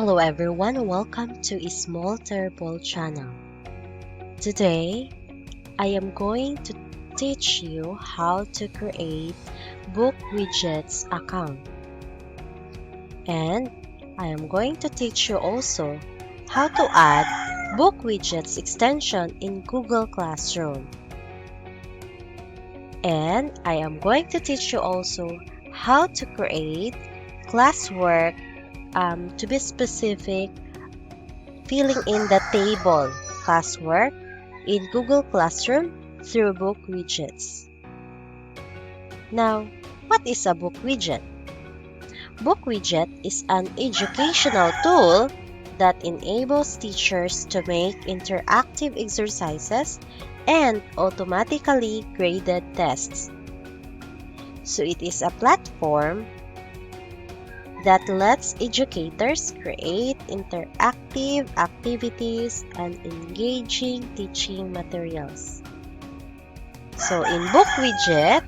Hello everyone, welcome to a Small Terrible channel. Today, I am going to teach you how to create Bookwidget's account. And I am going to teach you also how to add Bookwidget's extension in Google Classroom. And I am going to teach you also how to create classwork, to be specific, filling in the table classwork in Google Classroom through Bookwidgets. Now, what is a Bookwidget? Bookwidget is an educational tool that enables teachers to make interactive exercises and automatically graded tests. So it is a platform that lets educators create interactive activities and engaging teaching materials. So in Bookwidget,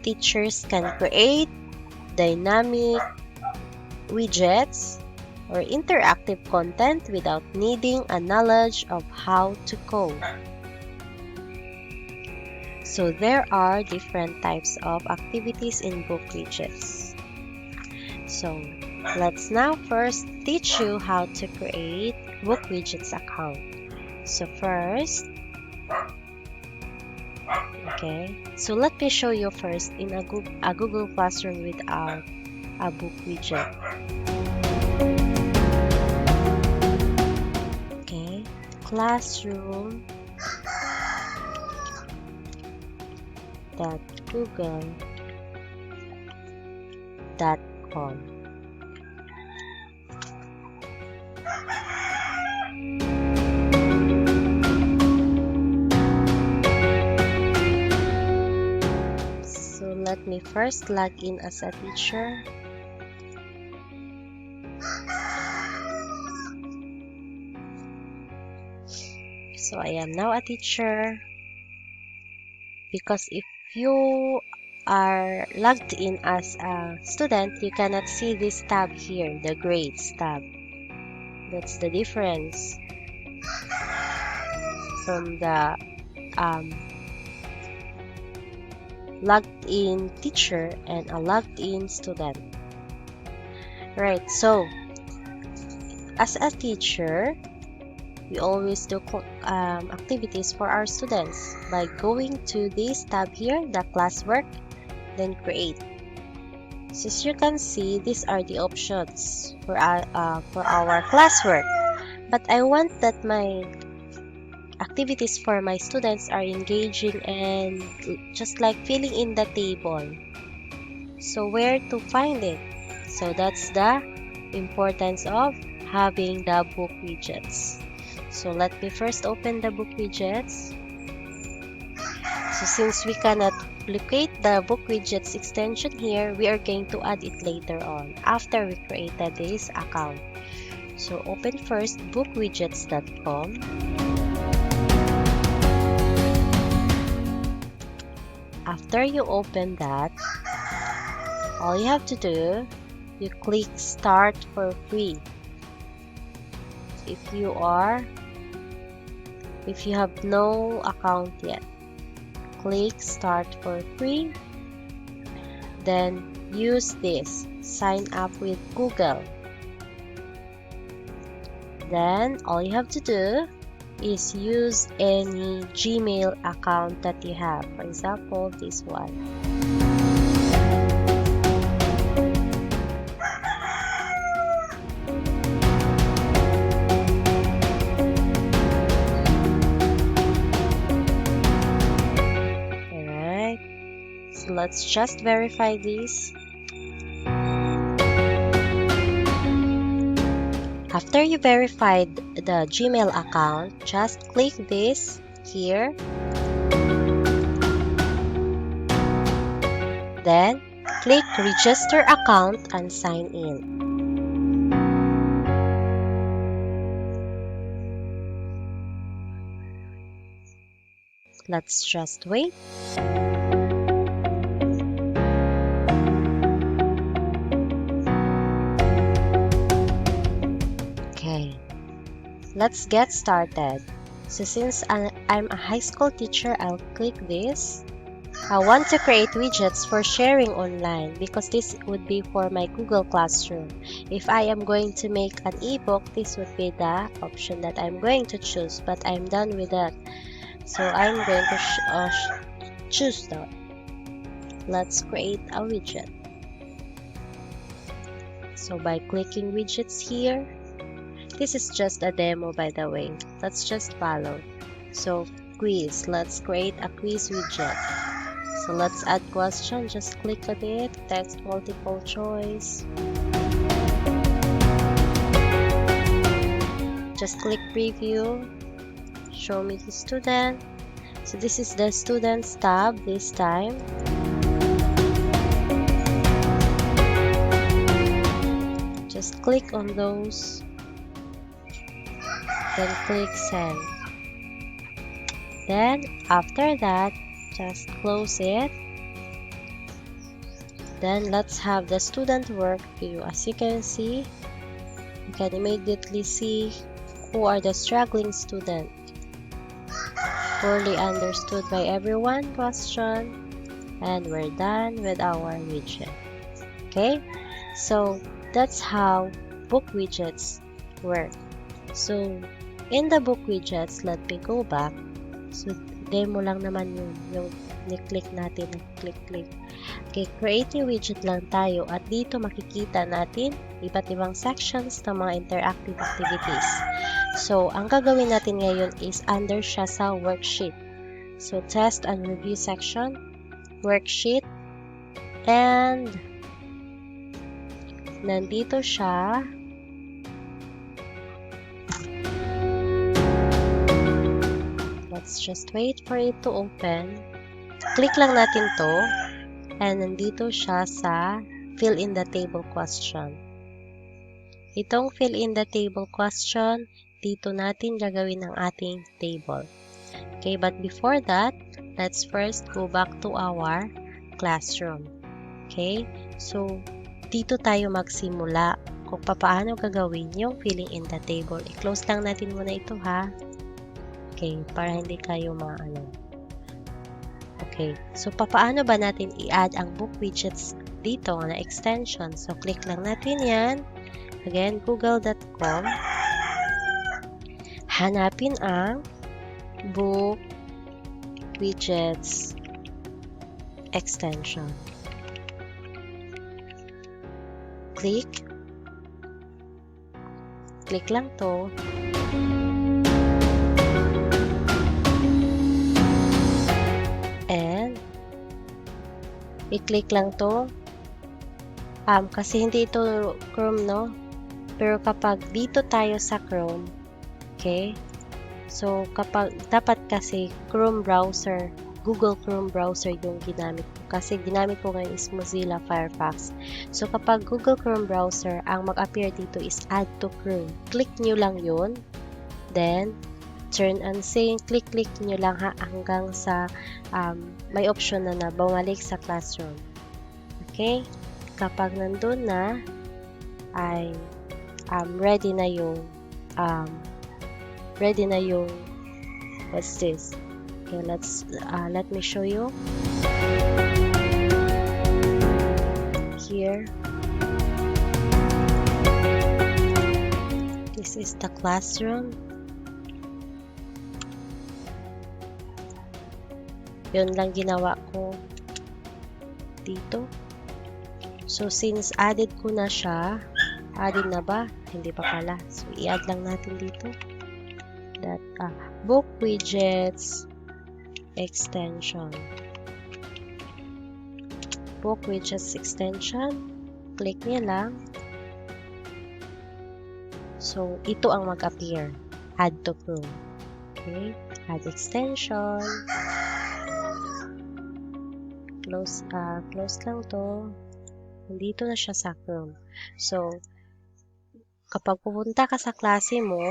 teachers can create dynamic widgets or interactive content without needing a knowledge of how to code. So there are different types of activities in Bookwidgets. So let's now first teach you how to create Bookwidget's account. So first, so let me show you first in a Google Classroom without a Bookwidget. Classroom.google.com. So let me first log in as a teacher. So I am now a teacher, because if you are logged in as a student, you cannot see this tab here, the grades tab. That's the difference from the logged in teacher and a logged in student. Right, so as a teacher, we always do activities for our students by going to this tab here, the classwork, then create. So as you can see, these are the options for our classwork. But I want that my activities for my students are engaging and just like filling in the table. So where to find it? So that's the importance of having the Bookwidgets. So let me first open the Bookwidgets. So since we cannot locate the Bookwidgets extension here, we are going to add it later on after we created this account. So open first bookwidgets.com. After you open that, all you have to do, you click Start for free. If you have no account yet, click Start for free. Then use this, sign up with Google. Then all you have to do is use any Gmail account that you have. For example, this one. Alright, so let's just verify this. After you verified the Gmail account, just click this here. Then, click Register Account and sign in. Let's just wait. let's get started. So since I'm a high school teacher, I'll click this. I want to create widgets for sharing online because this would be for my Google Classroom. If I am going to make an ebook, this would be the option that I'm going to choose, but I'm done with that. So I'm going to choose that. Let's create a widget. So by clicking widgets here, this is just a demo by the way. Let's just follow. So quiz, let's create a quiz widget. So let's add question, just click on it, text multiple choice. Just click preview, show me the student. So this is the students tab this time. Just click on those, then click send. Then after that, just close it. Then let's have the student work view. As you can see, you can immediately see who are the struggling students. Poorly understood by everyone question. And we're done with our widget. Okay, so that's how book widgets work. So in the book widgets, let me go back. So demo lang naman yung ni-click natin, click. Okay, create new widget lang tayo at dito makikita natin iba't ibang sections ng mga interactive activities. So, ang gagawin natin ngayon is under siya sa worksheet. So, test and review section, worksheet, and nandito siya. Let's just wait for it to open. Click lang natin to. And nandito siya sa fill in the table question. Itong fill in the table question, dito natin gagawin ang ating table. Okay, but before that, let's first go back to our classroom. Okay, so dito tayo magsimula kung paano gagawin yung filling in the table. I-close lang natin muna ito ha. Okay, para hindi kayo Okay, so paano ba natin i-add ang book widgets dito na extension? So click lang natin yan. Again, google.com. Hanapin ang book widgets extension. Click lang to. And i-click lang to. Kasi hindi ito Chrome, no? Pero kapag dito tayo sa Chrome, okay? So, kapag dapat kasi Chrome browser, Google Chrome browser yung ginamit ko. Kasi ginamit ko ngayon is Mozilla Firefox. So, kapag Google Chrome browser, ang mag-appear dito is add to Chrome. Click nyo lang yun. Then, turn on sync. Click nyo lang hanggang sa may option na bumalik sa classroom. Okay? Kapag nandun na, ay ready na yung what's this? Okay, let me show you. Here. This is the classroom. Yun lang ginawa ko dito. So, since added ko na siya, added na ba? Hindi pa pala. So, i-add lang natin dito. That, book widgets extension. Book widgets extension. Click niya lang. So, ito ang mag-appear. Add to Chrome. Okay. Add extension. Close lang to. Nandito na siya sa Chrome. So, kapag pupunta ka sa klase mo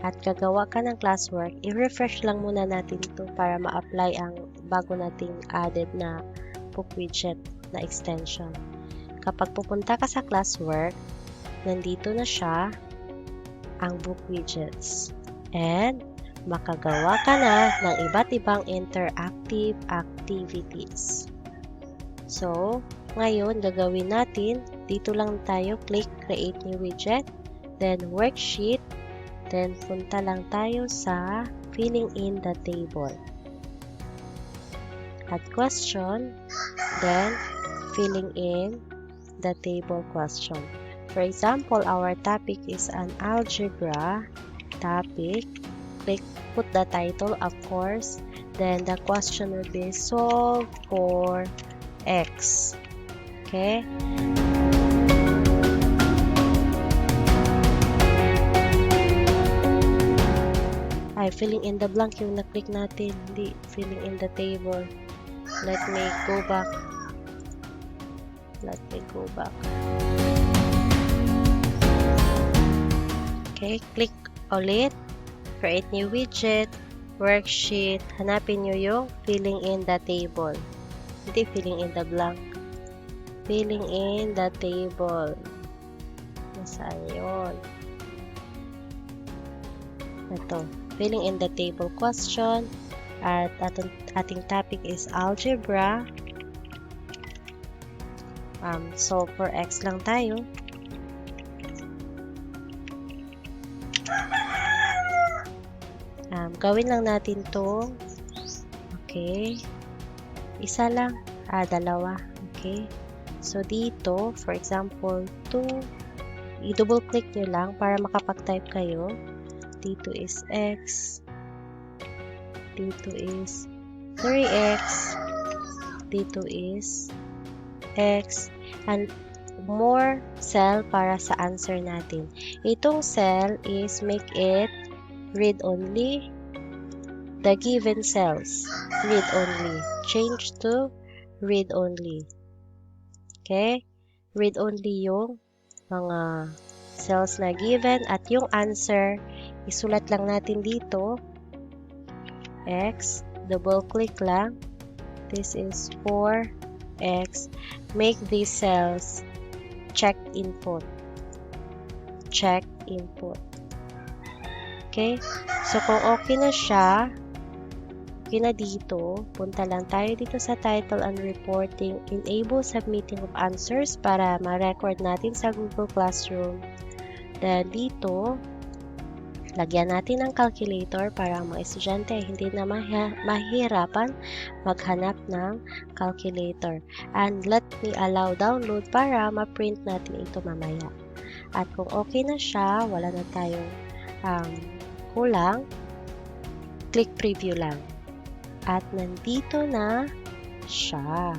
at gagawa ka ng classwork, i-refresh lang muna natin ito para ma-apply ang bago nating added na book widget na extension. Kapag pupunta ka sa classwork, nandito na siya. ang Bookwidgets. And makagawa ka na ng iba't ibang interactive activities. So, ngayon gagawin natin, dito lang tayo, click Create New Widget, then Worksheet, then punta lang tayo sa Filling in the Table. Add question, then filling in the table question. For example, our topic is an algebra topic. Put the title, of course. Then the question will be solve for x. Okay? Ay, filling in the blank yung na-click natin. Hindi, filling in the table. Let me go back. Okay, click ulit. Create new widget. Worksheet. Hanapin nyo yung filling in the table. Hindi filling in the blank. Filling in the table. Nasaan yun? Ito. Filling in the table question. At ating topic is algebra. Solve for x lang tayo. Gawin lang natin to. Okay. Isa lang. Dalawa. Okay. So, dito, for example, i-double click nyo lang para makapag-type kayo. Dito is x. Dito is 3x. Dito is x. And more cell para sa answer natin. Itong cell is make it read only. The given cells, read only. Change to read only. Okay? Read only yung mga cells na given at yung answer, isulat lang natin dito. X, double click lang. This is 4x. Make these cells check input. Check input. Okay? So, kung okay na siya, okay na dito, punta lang tayo dito sa title and reporting, enable submitting of answers para ma-record natin sa Google Classroom. Then, dito, lagyan natin ng calculator para ang mga estudyante hindi na mahirapan maghanap ng calculator. And let me allow download para ma-print natin ito mamaya. At kung okay na siya, wala na tayong kulang, click preview lang. At nandito na siya.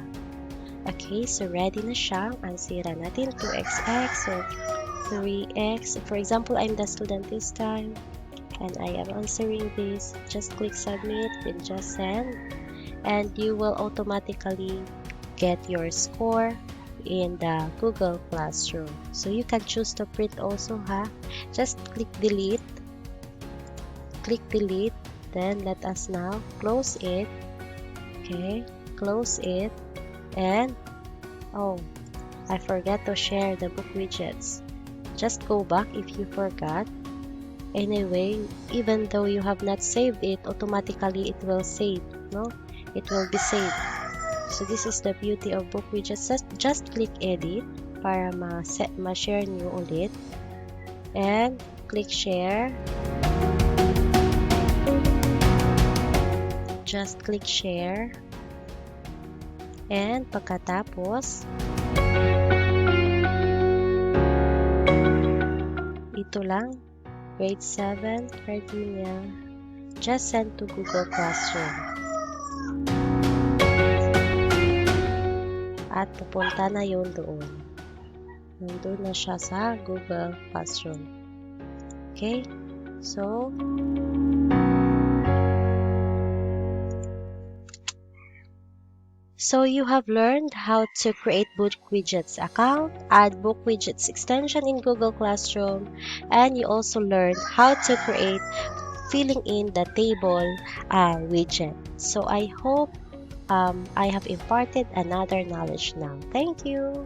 Okay, so ready na siya. Ansira natin 2xx or 3x. For example, I'm the student this time and I am answering this. Just click submit and just send, and you will automatically get your score in the Google Classroom. So you can choose to print also, just click delete. Click delete, then let us now close it. Okay, close it. And I forgot to share the book widgets. Just go back if you forgot. Anyway, even though you have not saved it, automatically it will save, no? It will be saved. So this is the beauty of book widgets. Just click edit para ma-share nyo ulit. And click share. Just click share. And pagkatapos, ito lang, grade 7, Virginia, just send to Google Classroom. At pupunta na yun doon. Nandun na siya sa Google Classroom. Okay? So you have learned how to create Bookwidget's account, add Bookwidget's extension in Google Classroom, and you also learned how to create filling in the table widget. So I hope I have imparted another knowledge now. Thank you.